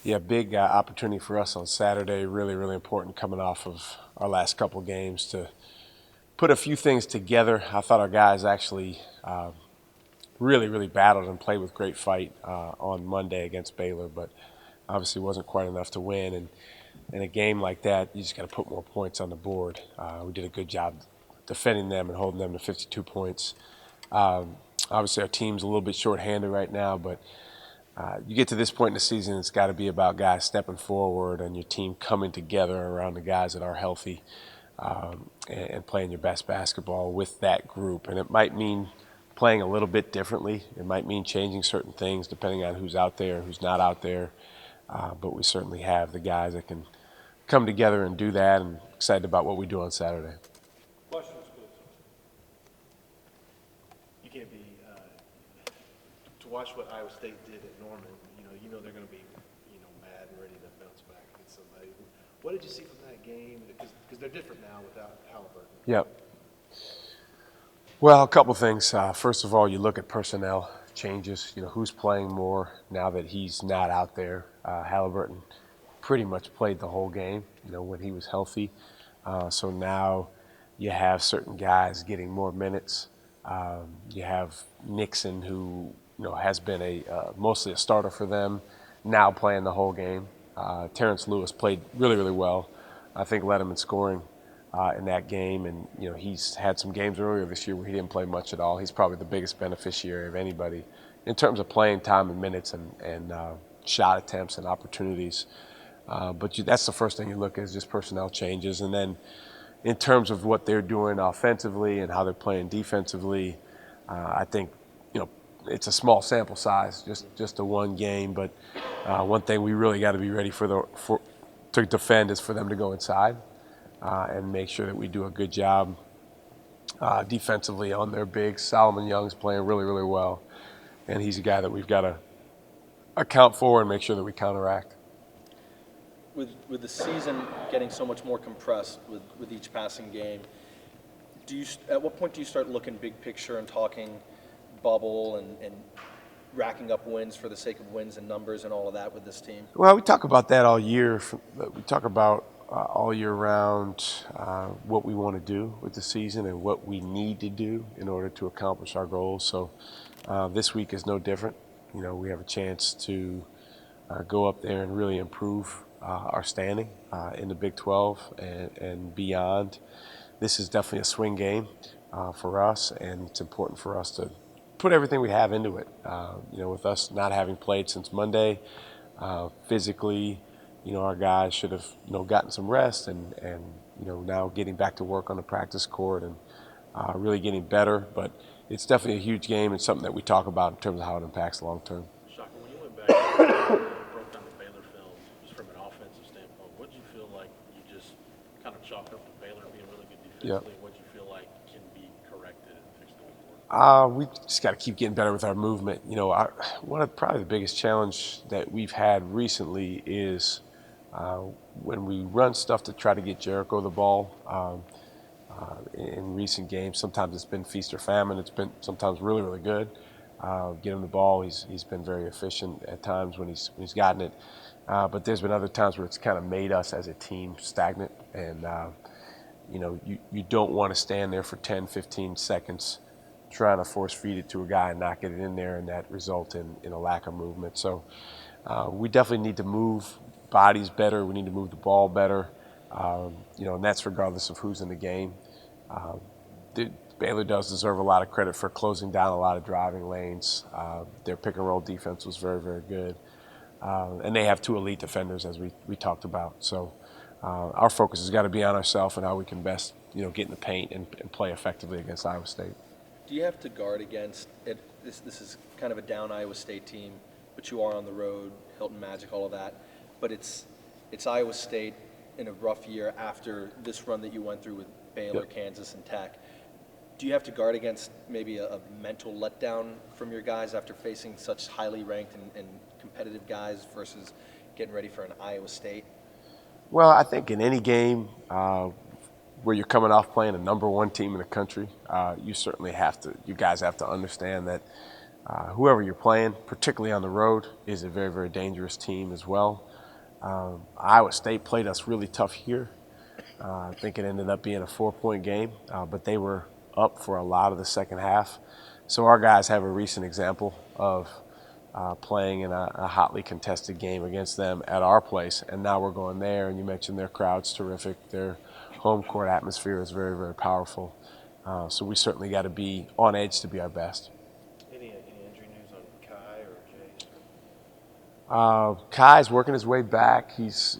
Yeah, big opportunity for us on Saturday. Really, really important coming off of our last couple games to put a few things together. I thought our guys actually really, really battled and played with great fight on Monday against Baylor, but obviously wasn't quite enough to win. And in a game like that, you just got to put more points on the board. We did a good job defending them and holding them to 52 points. Um, Obviously, our team's a little bit shorthanded right now, but you get to this point in the season, it's got to be about guys stepping forward and your team coming together around the guys that are healthy and playing your best basketball with that group. And it might mean playing a little bit differently. It might mean changing certain things depending on who's out there, who's not out there. But we certainly have the guys that can come together and do that, and excited about what we do on Saturday. Question is good. You can't be to watch what Iowa State did at Norman. You know they're going to be mad and ready to bounce back against somebody. What did you see from that game? Because they're different now without Halliburton. Yep. Well, a couple things. First of all, you look at personnel changes. Who's playing more now that he's not out there. Halliburton pretty much played the whole game. When he was healthy. So now you have certain guys getting more minutes. You have Nixon, who has been mostly a starter for them, now playing the whole game. Terrence Lewis played really, really well. I think led him in scoring in that game, and he's had some games earlier this year where he didn't play much at all. He's probably the biggest beneficiary of anybody in terms of playing time and minutes and shot attempts and opportunities. But that's the first thing you look at is just personnel changes, and then in terms of what they're doing offensively and how they're playing defensively, I think it's a small sample size, just a one game. But one thing we really got to be ready to defend is for them to go inside and make sure that we do a good job defensively on their bigs. Solomon Young's playing really, really well, and he's a guy that we've got to account for and make sure that we counteract. With the season getting so much more compressed with each passing game, at what point do you start looking big picture and talking bubble and racking up wins for the sake of wins and numbers and all of that with this team? Well, we talk about that all year. We talk about all year round what we want to do with the season and what we need to do in order to accomplish our goals. So this week is no different. We have a chance to go up there and really improve our standing in the Big 12 and beyond. This is definitely a swing game for us, and it's important for us to put everything we have into it. With us not having played since Monday, physically, our guys should have gotten some rest and now getting back to work on the practice court and really getting better. But it's definitely a huge game and something that we talk about in terms of how it impacts long term. Shaka, when you went back and broke down the Baylor film, just from an offensive standpoint, what did you feel like you just kind of chalked up to Baylor being really good defensively? Yep. What did you feel like can be corrected and fixed going forward? We just got to keep getting better with our movement. One of probably the biggest challenge that we've had recently is when we run stuff to try to get Jericho the ball. In recent games, sometimes it's been feast or famine. It's been sometimes really, really good. Get him the ball. He's been very efficient at times when he's gotten it. But there's been other times where it's kind of made us as a team stagnant. And, you don't want to stand there for 10, 15 seconds trying to force feed it to a guy and not get it in there, and that result in a lack of movement. So we definitely need to move bodies better. We need to move the ball better. And that's regardless of who's in the game. Baylor does deserve a lot of credit for closing down a lot of driving lanes. Their pick and roll defense was very, very good. And they have two elite defenders, as we talked about. So our focus has got to be on ourselves and how we can best, get in the paint and play effectively against Iowa State. Do you have to guard against it? This is kind of a down Iowa State team, but you are on the road, Hilton Magic, all of that. But it's Iowa State in a rough year after this run that you went through with Baylor, Yep. Kansas, and Tech. Do you have to guard against maybe a mental letdown from your guys after facing such highly ranked and competitive guys versus getting ready for an Iowa State? Well, I think in any game where you're coming off playing a number one team in the country, you guys have to understand that whoever you're playing, particularly on the road, is a very, very dangerous team as well. Iowa State played us really tough here. I think it ended up being a 4-point game, but they were up for a lot of the second half. So our guys have a recent example of playing in a hotly contested game against them at our place, and now we're going there. And you mentioned their crowd's terrific. Their home court atmosphere is very, very powerful. So we certainly got to be on edge to be our best. Any injury news on Kai or Jace? Kai's working his way back. He's,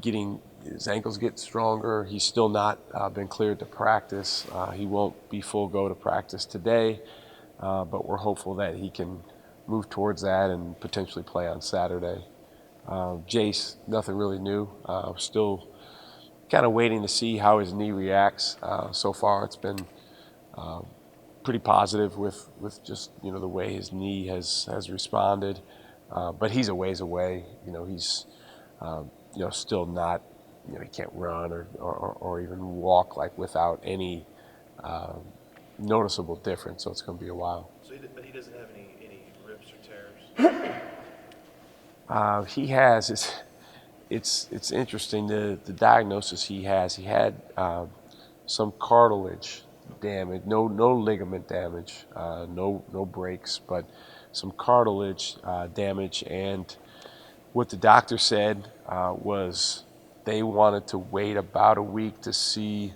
getting his ankles get stronger. He's still not been cleared to practice. He won't be full go to practice today, but we're hopeful that he can move towards that and potentially play on Saturday. Jace, nothing really new. Still kind of waiting to see how his knee reacts. So far, it's been pretty positive with just the way his knee has responded. But he's a ways away. He's still not. He can't run or even walk like without any noticeable difference. So it's going to be a while. But he doesn't have any rips or tears. He has. It's interesting the diagnosis he has. He had some cartilage damage, no ligament damage, no breaks, but some cartilage damage. And what the doctor said was they wanted to wait about a week to see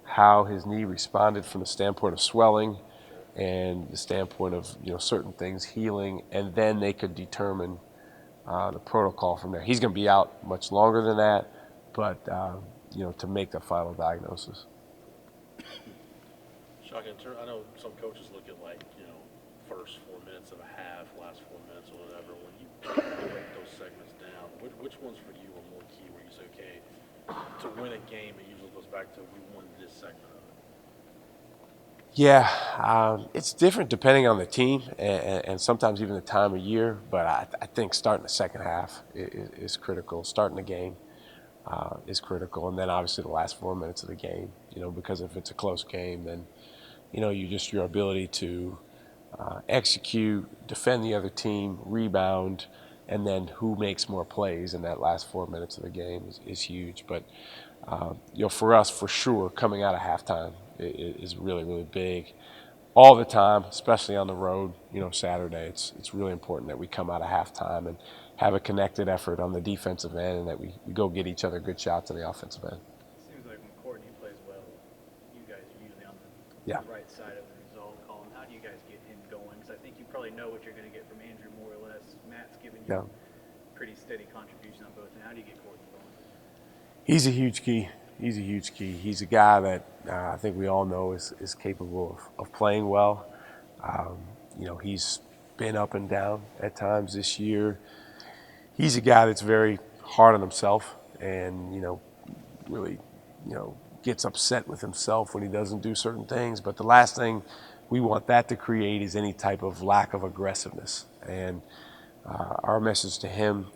how his knee responded from the standpoint of swelling and the standpoint of certain things healing, and then they could determine the protocol from there. He's going to be out much longer than that, but to make the final diagnosis. Shaka, I know some coaches look at first 4 minutes of a half, last 4 minutes or whatever. When you break those segments down, which ones for you are more key? Where you say, okay, to win a game, it usually goes back to we won this segment of it. Yeah, it's different depending on the team and sometimes even the time of year. But I think starting the second half is critical. Starting the game is critical, and then obviously the last 4 minutes of the game. Because if it's a close game, then your ability to execute, defend the other team, rebound, and then who makes more plays in that last 4 minutes of the game is huge. But for us, for sure, coming out of halftime is really, really big. All the time, especially on the road, Saturday, it's really important that we come out of halftime and have a connected effort on the defensive end and that we go get each other good shots on the offensive end. Seems like when Courtney plays well, you guys are usually on Yeah. the right side of the result column. How do you guys get him going? Because I think you probably know what you're going to get from Andrew more or less. Matt's giving you Yeah. pretty steady contribution on both. And how do you get Courtney going? He's a huge key. He's a guy that I think we all know is capable of playing well. He's been up and down at times this year. He's a guy that's very hard on himself and, really, gets upset with himself when he doesn't do certain things. But the last thing we want that to create is any type of lack of aggressiveness. And our message to him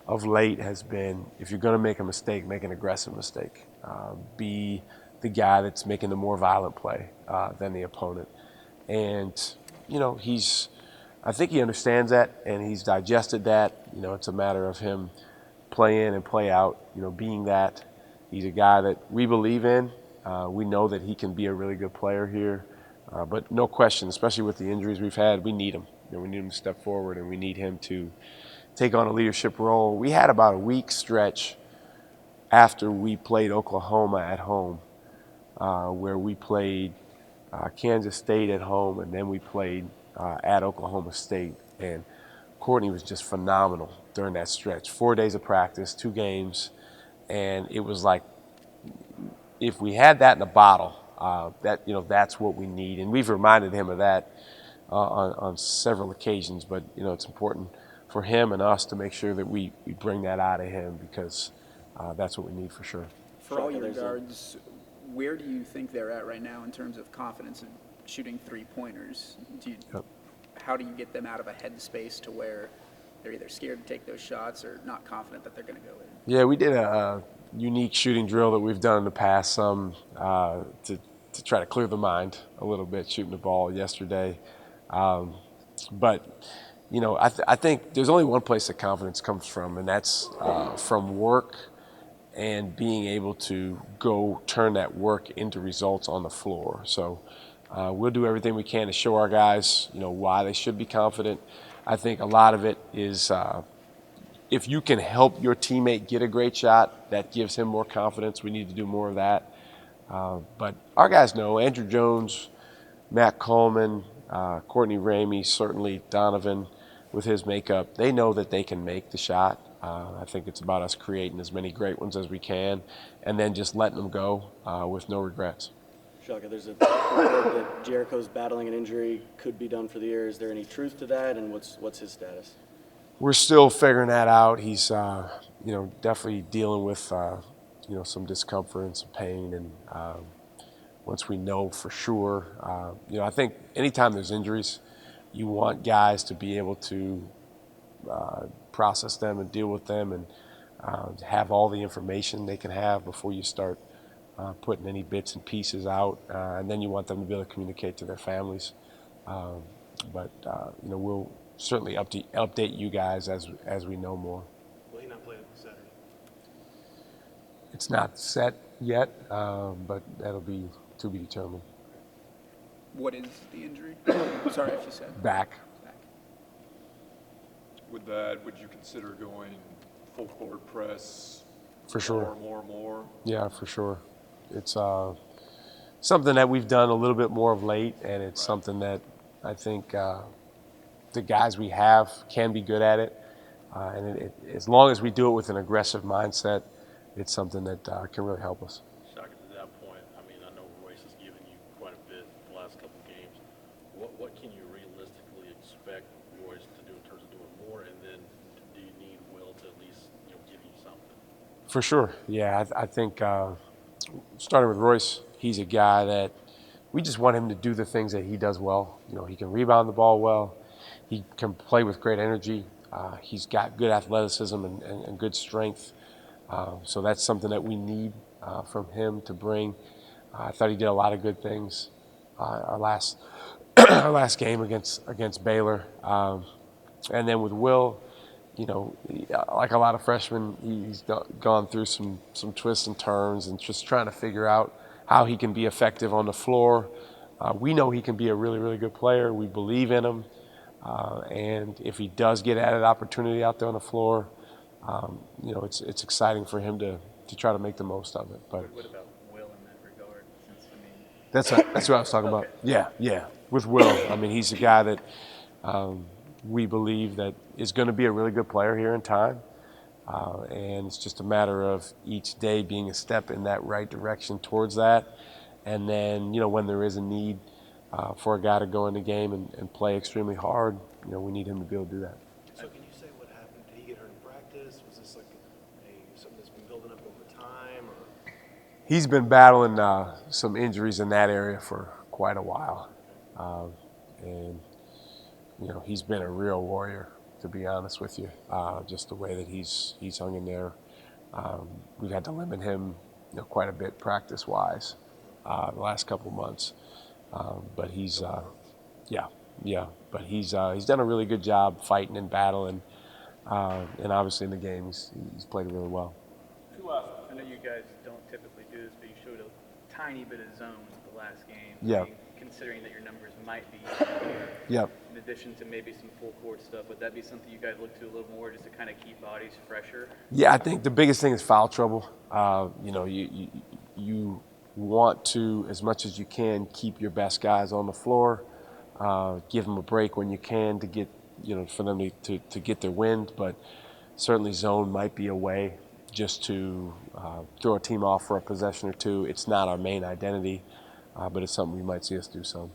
of late has been, if you're going to make a mistake, make an aggressive mistake. Be the guy that's making the more violent play than the opponent. And, I think he understands that and he's digested that. It's a matter of him play in and play out, being that. He's a guy that we believe in. We know that he can be a really good player here. But no question, especially with the injuries we've had, we need him. We need him to step forward and we need him to take on a leadership role. We had about a week stretch after we played Oklahoma at home, where we played Kansas State at home, and then we played at Oklahoma State. And Courtney was just phenomenal during that stretch. 4 days of practice, 2 games, and it was like if we had that in a bottle, that's what we need. And we've reminded him of that on several occasions. But it's important for him and us to make sure that we bring that out of him because that's what we need for sure. For all your guards, where do you think they're at right now in terms of confidence in shooting three-pointers? How do you get them out of a headspace to where they're either scared to take those shots or not confident that they're going to go in? Yeah, we did a unique shooting drill that we've done in the past to try to clear the mind a little bit shooting the ball yesterday. But, I think there's only one place that confidence comes from, and that's from work and being able to go turn that work into results on the floor. So we'll do everything we can to show our guys, why they should be confident. I think a lot of it is if you can help your teammate get a great shot, that gives him more confidence. We need to do more of that. But our guys know Andrew Jones, Matt Coleman, Courtney Ramey, certainly Donovan with his makeup, they know that they can make the shot. I think it's about us creating as many great ones as we can and then just letting them go with no regrets. Shaka, there's a report that Jericho's battling an injury, could be done for the year. Is there any truth to that, and what's his status? We're still figuring that out. He's, definitely dealing with, some discomfort and some pain. And once we know for sure, I think anytime there's injuries, you want guys to be able to process them and deal with them and have all the information they can have before you start putting any bits and pieces out. And then you want them to be able to communicate to their families. But we'll certainly update you guys as we know more. Will he not play Saturday? It's not set yet, but that'll be to be determined. What is the injury? Sorry if you said. Back. Would you consider going full court press? For sure. More? Yeah, for sure. It's something that we've done a little bit more of late, and it's something that I think the guys we have can be good at it. And as long as we do it with an aggressive mindset, it's something that can really help us. Shaka, to that point, I know Royce has given you quite a bit the last couple of games. What can you realistically expect Royce to do in terms of doing more, and then do you need Will to at least give you something? For sure, yeah. I think starting with Royce, he's a guy that we just want him to do the things that he does well. He can rebound the ball well. He can play with great energy. He's got good athleticism and good strength. So that's something that we need from him to bring. I thought he did a lot of good things our last our last game against Baylor. And then with Will, like a lot of freshmen, he's gone through some twists and turns and just trying to figure out how he can be effective on the floor. We know he can be a really, really good player. We believe in him. And if he does get added opportunity out there on the floor, it's exciting for him to try to make the most of it. But What about Will in that regard? Since, that's what I was talking about. Yeah. With Will, he's a guy that we believe that is going to be a really good player here in time. And it's just a matter of each day being a step in that right direction towards that. And then, when there is a need for a guy to go in the game and play extremely hard, we need him to be able to do that. So can you say what happened? Did he get hurt in practice? Was this like something that's been building up over time? Or? He's been battling some injuries in that area for quite a while. And he's been a real warrior, to be honest with you. Just the way that he's hung in there. We've had to limit him quite a bit practice-wise the last couple of months. But he's done a really good job fighting and battling. And obviously in the game, he's played really well. I know you guys don't typically do this, but you showed a tiny bit of zone the last game. Yeah. Considering that your numbers might be Yep. in addition to maybe some full court stuff, would that be something you guys look to a little more just to kind of keep bodies fresher? Yeah, I think the biggest thing is foul trouble. You want to, as much as you can, keep your best guys on the floor. Give them a break when you can to get, for them to get their wind. But certainly zone might be a way just to throw a team off for a possession or two. It's not our main identity, but it's something we might see us do some.